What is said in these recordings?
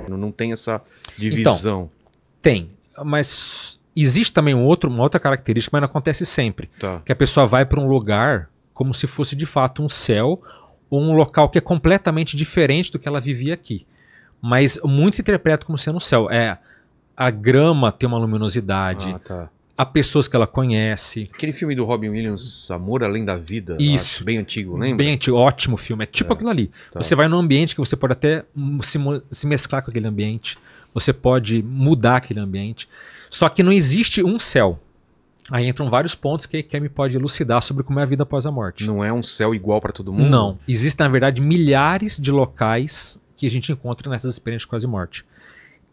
Não tem essa divisão. Então, tem, mas existe também uma outra característica, mas não acontece sempre. Tá. Que a pessoa vai para um lugar como se fosse de fato um céu ou um local que é completamente diferente do que ela vivia aqui. Mas muito se interpreta como sendo um céu. A grama tem uma luminosidade, Ah, tá. há pessoas que ela conhece. Aquele filme do Robin Williams, Amor Além da Vida. Isso. Bem antigo, lembra? Bem antigo, ótimo filme. É tipo aquilo ali. Tá. Você vai num ambiente que você pode até se mesclar com aquele ambiente. Você pode mudar aquele ambiente. Só que não existe um céu. Aí entram vários pontos que a Kemi pode elucidar sobre como é a vida após a morte. Não é um céu igual para todo mundo? Não. Existem, na verdade, milhares de locais que a gente encontra nessas experiências de quase morte.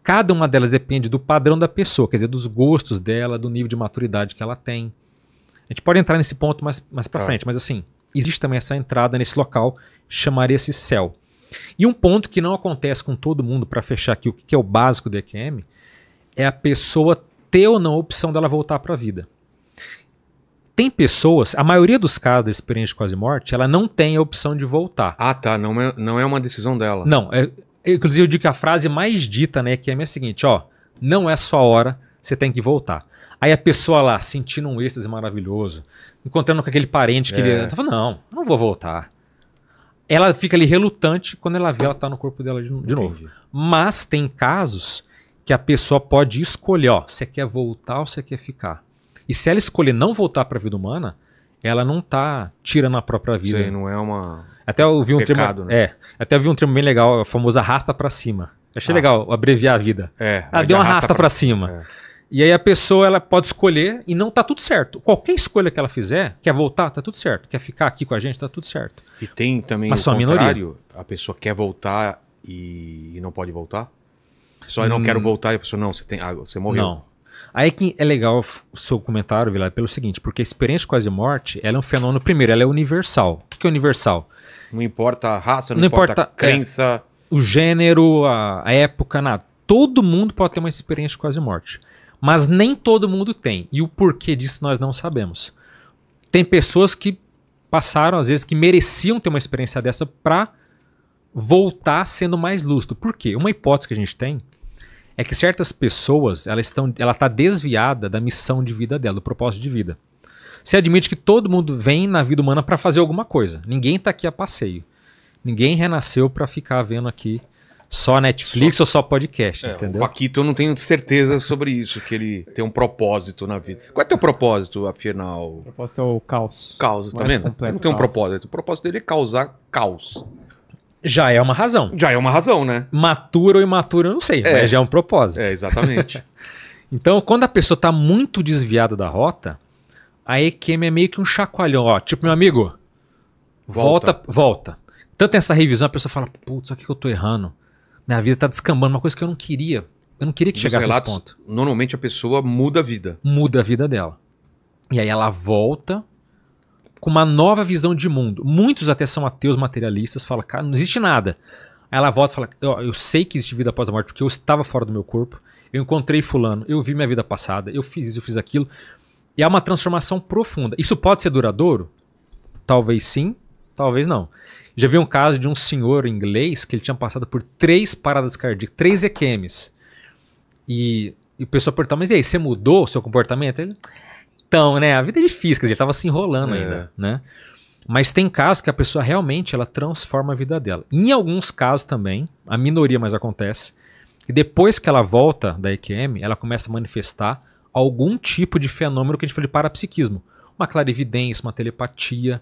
Cada uma delas depende do padrão da pessoa, quer dizer, dos gostos dela, do nível de maturidade que ela tem. A gente pode entrar nesse ponto mais pra frente, mas assim, existe também essa entrada nesse local, chamaria-se céu. E um ponto que não acontece com todo mundo, para fechar aqui o que é o básico do EQM, é a pessoa ter ou não a opção dela voltar para a vida. Tem pessoas, a maioria dos casos da experiência de quase morte, ela não tem a opção de voltar. Ah, tá. Não é uma decisão dela. Não, inclusive eu digo que a frase mais dita, né, que é a seguinte, ó, não é sua hora, você tem que voltar. Aí a pessoa lá, sentindo um êxtase maravilhoso, encontrando com aquele parente que ele fala, não, eu não vou voltar. Ela fica ali relutante quando ela vê ela tá no corpo dela de novo. Mas tem casos que a pessoa pode escolher, ó, você quer voltar ou você quer ficar? E se ela escolher não voltar para a vida humana, ela não tá tirando a própria vida. Sei, não é uma... Até eu vi um pecado, termo, né? até eu vi um termo bem legal, o famoso arrasta para cima. Achei legal abreviar a vida. Deu uma arrasta para cima. E aí a pessoa ela pode escolher e não tá tudo certo. Qualquer escolha que ela fizer, quer voltar, tá tudo certo. Quer ficar aqui com a gente, tá tudo certo. E tem também Mas o só a contrário, a pessoa quer voltar e não pode voltar? Só eu não quero voltar e a pessoa, não, você morreu. Não. Aí que é legal o seu comentário, Vilar, pelo seguinte, porque a experiência de quase morte, ela é um fenômeno, primeiro, ela é universal. O que é universal? Não importa a raça, não importa a crença. O gênero, a época, nada. Todo mundo pode ter uma experiência de quase morte. Mas nem todo mundo tem. E o porquê disso nós não sabemos. Tem pessoas que passaram, às vezes, que mereciam ter uma experiência dessa para voltar sendo mais lúcido. Por quê? Uma hipótese que a gente tem é que certas pessoas, ela está desviada da missão de vida dela, do propósito de vida. Você admite que todo mundo vem na vida humana para fazer alguma coisa. Ninguém está aqui a passeio. Ninguém renasceu para ficar vendo aqui só Netflix ou só podcast, entendeu? O Paquito, eu não tenho certeza sobre isso, que ele tem um propósito na vida. Qual é o teu propósito, afinal? O propósito é o caos. Caos, tá vendo? Não tem um propósito. O propósito dele é causar caos. Já é uma razão. Já é uma razão, né? Matura ou imatura, eu não sei, mas já é um propósito. Exatamente. Então, quando a pessoa está muito desviada da rota, a EQM é meio que um chacoalhão. Ó, tipo, meu amigo, volta. Tanto nessa revisão, a pessoa fala, putz, o que eu tô errando? Minha vida tá descambando, uma coisa que eu não queria. Eu não queria que chegasse nesse ponto. Normalmente a pessoa muda a vida. Muda a vida dela. E aí ela volta com uma nova visão de mundo. Muitos até são ateus materialistas, falam, cara, não existe nada. Aí ela volta e fala, eu sei que existe vida após a morte, porque eu estava fora do meu corpo, eu encontrei fulano, eu vi minha vida passada, eu fiz isso, eu fiz aquilo. E é uma transformação profunda. Isso pode ser duradouro? Talvez sim, talvez não. Já vi um caso de um senhor inglês que ele tinha passado por 3 paradas cardíacas, 3 EQMs. E o pessoal perguntou, mas e aí, você mudou o seu comportamento? Ele, então, né, a vida é difícil, quer dizer, ele estava se enrolando ainda, né? Mas tem casos que a pessoa realmente ela transforma a vida dela. Em alguns casos também, a minoria mais acontece, e depois que ela volta da EQM, ela começa a manifestar algum tipo de fenômeno que a gente fala de parapsiquismo. Uma clarividência, uma telepatia,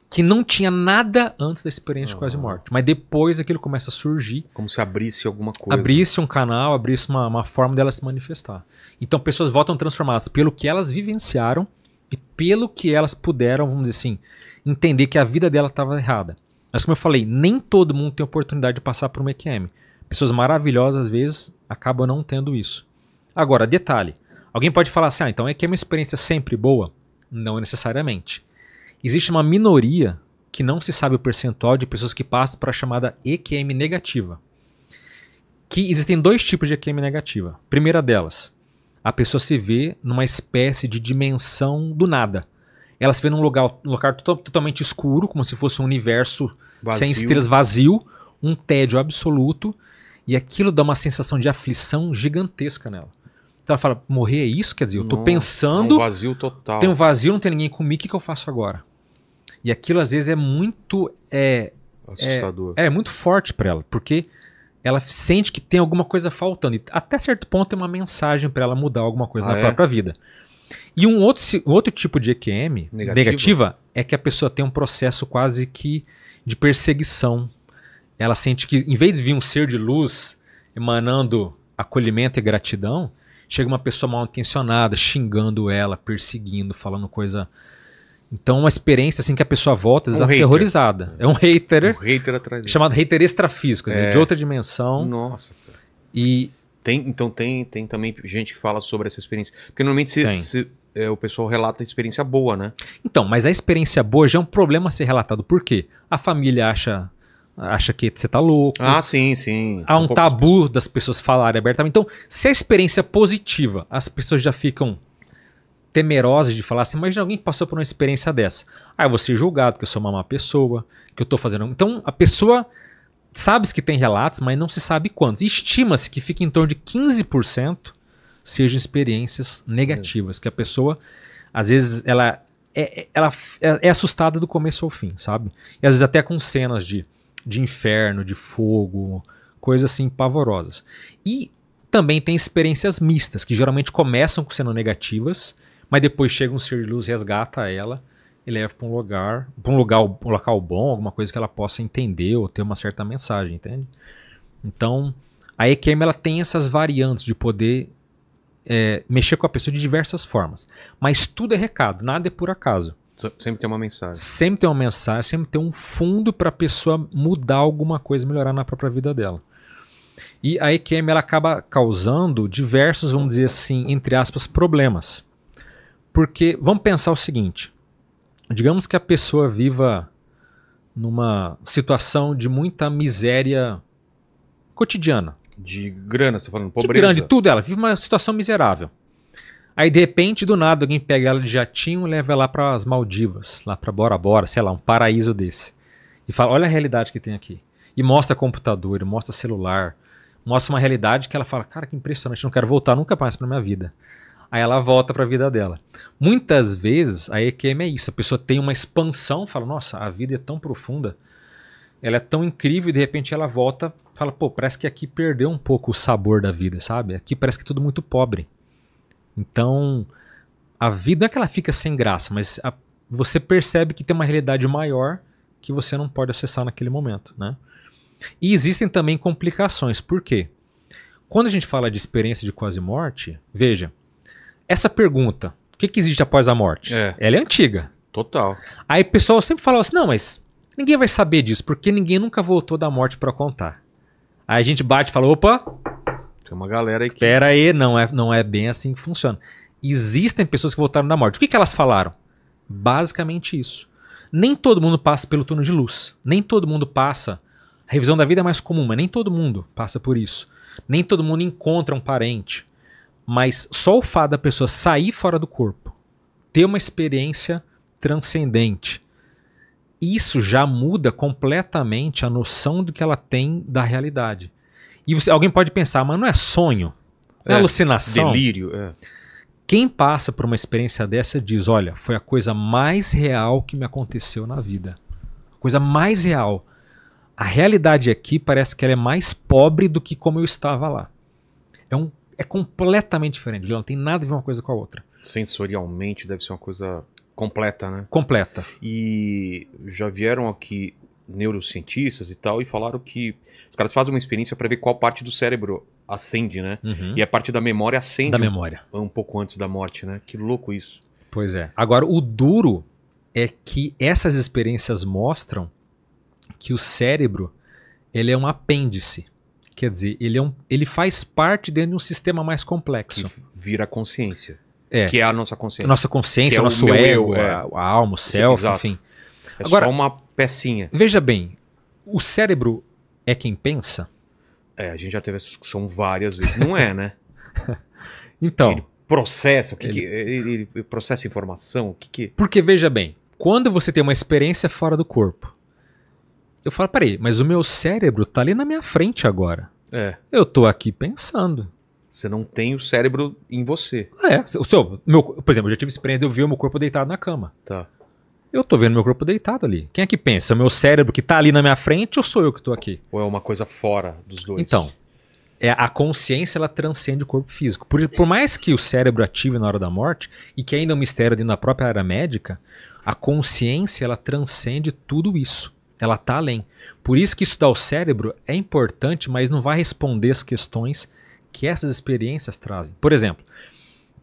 que não tinha nada antes da experiência de quase morte. Mas depois aquilo começa a surgir. Como se abrisse alguma coisa. Abrisse um canal, abrisse uma forma dela se manifestar. Então pessoas voltam transformadas pelo que elas vivenciaram e pelo que elas puderam, vamos dizer assim, entender que a vida dela estava errada. Mas como eu falei, nem todo mundo tem oportunidade de passar por uma EQM. Pessoas maravilhosas, às vezes, acabam não tendo isso. Agora, detalhe. Alguém pode falar assim, então EQM é uma experiência sempre boa? Não necessariamente. Existe uma minoria que não se sabe o percentual de pessoas que passam para a chamada EQM negativa. Que existem 2 tipos de EQM negativa. Primeira delas, a pessoa se vê numa espécie de dimensão do nada. Ela se vê num lugar totalmente escuro, como se fosse um universo sem estrelas, vazio, um tédio absoluto, E aquilo dá uma sensação de aflição gigantesca nela. Então ela fala, morrer é isso? Quer dizer, eu tô Nossa, pensando... É um vazio total. Tem um vazio, não tem ninguém comigo, o que eu faço agora? E aquilo às vezes é muito... Assustador. É muito forte pra ela, porque ela sente que tem alguma coisa faltando. E até certo ponto tem uma mensagem pra ela mudar alguma coisa na própria vida. E um outro tipo de EQM negativa é que a pessoa tem um processo quase que de perseguição. Ela sente que, em vez de vir um ser de luz emanando acolhimento e gratidão, chega uma pessoa mal intencionada, xingando ela, perseguindo, falando coisa... Então, uma experiência assim que a pessoa volta aterrorizada. É um hater. Um hater atrás dele. Chamado hater extrafísico, de outra dimensão. Nossa. E... Então tem também gente que fala sobre essa experiência. Porque normalmente o pessoal relata a experiência boa, né? Então, mas a experiência boa já é um problema a ser relatado. Por quê? A família acha que você tá louco. Ah, sim. Há um tabu das pessoas falarem abertamente. Então, se a experiência é positiva, as pessoas já ficam temerosas de falar assim, imagina alguém que passou por uma experiência dessa. Eu vou ser julgado, que eu sou uma má pessoa, que eu tô fazendo... Então, a pessoa sabe que tem relatos, mas não se sabe quantos. Estima-se que fica em torno de 15% sejam experiências negativas, que a pessoa, às vezes, ela é assustada do começo ao fim, sabe? E às vezes até com cenas de inferno, de fogo, coisas assim pavorosas. E também tem experiências mistas, que geralmente começam sendo negativas, mas depois chega um ser de luz, resgata ela e leva para um local bom, alguma coisa que ela possa entender ou ter uma certa mensagem, entende? Então, a EQM ela tem essas variantes de poder mexer com a pessoa de diversas formas. Mas tudo é recado, nada é por acaso. Sempre tem uma mensagem. Sempre tem uma mensagem, sempre tem um fundo para a pessoa mudar alguma coisa, melhorar na própria vida dela. E a EQM ela acaba causando diversos, vamos dizer assim, entre aspas, problemas. Porque, vamos pensar o seguinte, digamos que a pessoa viva numa situação de muita miséria cotidiana. De grana, você tá falando, pobreza. De grana, de tudo ela, vive uma situação miserável. Aí, de repente, do nada, alguém pega ela de jatinho e leva ela para as Maldivas, lá para Bora Bora, sei lá, um paraíso desse. E fala, olha a realidade que tem aqui. E mostra computador, mostra celular, mostra uma realidade que ela fala, cara, que impressionante, não quero voltar nunca mais para minha vida. Aí ela volta para a vida dela. Muitas vezes, a EQM é isso, a pessoa tem uma expansão, fala, nossa, a vida é tão profunda, ela é tão incrível, e de repente ela volta, fala, pô, parece que aqui perdeu um pouco o sabor da vida, sabe? Aqui parece que é tudo muito pobre. Então, a vida não é que ela fica sem graça, mas você percebe que tem uma realidade maior que você não pode acessar naquele momento, né? E existem também complicações. Por quê? Quando a gente fala de experiência de quase morte, veja, essa pergunta, o que existe após a morte? Ela é antiga. Total. Aí o pessoal sempre fala assim, não, mas ninguém vai saber disso, porque ninguém nunca voltou da morte para contar. Aí a gente bate e fala, opa... Tem uma galera aí que... Pera aí, não é bem assim que funciona. Existem pessoas que voltaram da morte. O que elas falaram? Basicamente isso. Nem todo mundo passa pelo túnel de luz. Nem todo mundo passa... A revisão da vida é mais comum, mas nem todo mundo passa por isso. Nem todo mundo encontra um parente. Mas só o fato da pessoa sair fora do corpo, ter uma experiência transcendente, isso já muda completamente a noção do que ela tem da realidade. E alguém pode pensar, mas não é sonho? Não é alucinação? Delírio, Quem passa por uma experiência dessa diz, olha, foi a coisa mais real que me aconteceu na vida. A coisa mais real. A realidade aqui parece que ela é mais pobre do que como eu estava lá. É completamente diferente, não tem nada a ver uma coisa com a outra. Sensorialmente deve ser uma coisa completa, né? Completa. E já vieram aqui neurocientistas e tal, e falaram que os caras fazem uma experiência para ver qual parte do cérebro acende, né? Uhum. E a parte da memória acende da memória. Um pouco antes da morte, né? Que louco isso. Pois é. Agora, o duro é que essas experiências mostram que o cérebro ele é um apêndice. Quer dizer, ele faz parte dentro de um sistema mais complexo. Que vira a consciência. É. Que é a nossa consciência. Nossa consciência, o nosso meu ego, eu, a alma, o self, exato. enfim. É Agora, só uma pecinha. Veja bem, o cérebro é quem pensa? A gente já teve essa discussão várias vezes. Não é, né? Então... Ele processa, ele processa informação, o que... Porque, veja bem, quando você tem uma experiência fora do corpo, eu falo, peraí, mas o meu cérebro tá ali na minha frente agora. É. Eu tô aqui pensando. Você não tem o cérebro em você. Por exemplo, eu já tive experiência de eu ver o meu corpo deitado na cama. Tá. Eu tô vendo meu corpo deitado ali. Quem é que pensa? O meu cérebro que tá ali na minha frente ou sou eu que tô aqui? Ou é uma coisa fora dos dois? Então, a consciência ela transcende o corpo físico. Por mais que o cérebro ative na hora da morte, e que ainda é um mistério dentro da própria área médica, a consciência ela transcende tudo isso. Ela tá além. Por isso que estudar o cérebro é importante, mas não vai responder as questões que essas experiências trazem. Por exemplo,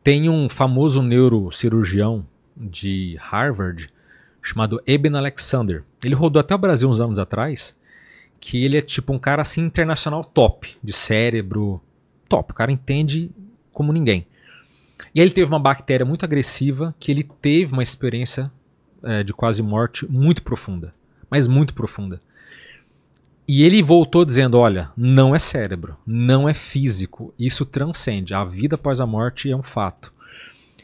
tem um famoso neurocirurgião de Harvard chamado Eben Alexander. Ele rodou até o Brasil uns anos atrás, que ele é tipo um cara assim internacional top, de cérebro top. O cara entende como ninguém. E aí ele teve uma bactéria muito agressiva, que ele teve uma experiência de quase morte muito profunda. Mas muito profunda. E ele voltou dizendo, olha, não é cérebro, não é físico, isso transcende. A vida após a morte é um fato.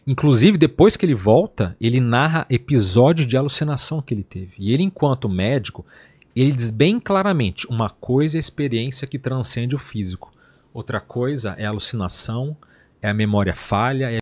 Inclusive, depois que ele volta, ele narra episódios de alucinação que ele teve. E ele, enquanto médico, ele diz bem claramente, uma coisa é a experiência que transcende o físico. Outra coisa é a alucinação, é a memória falha,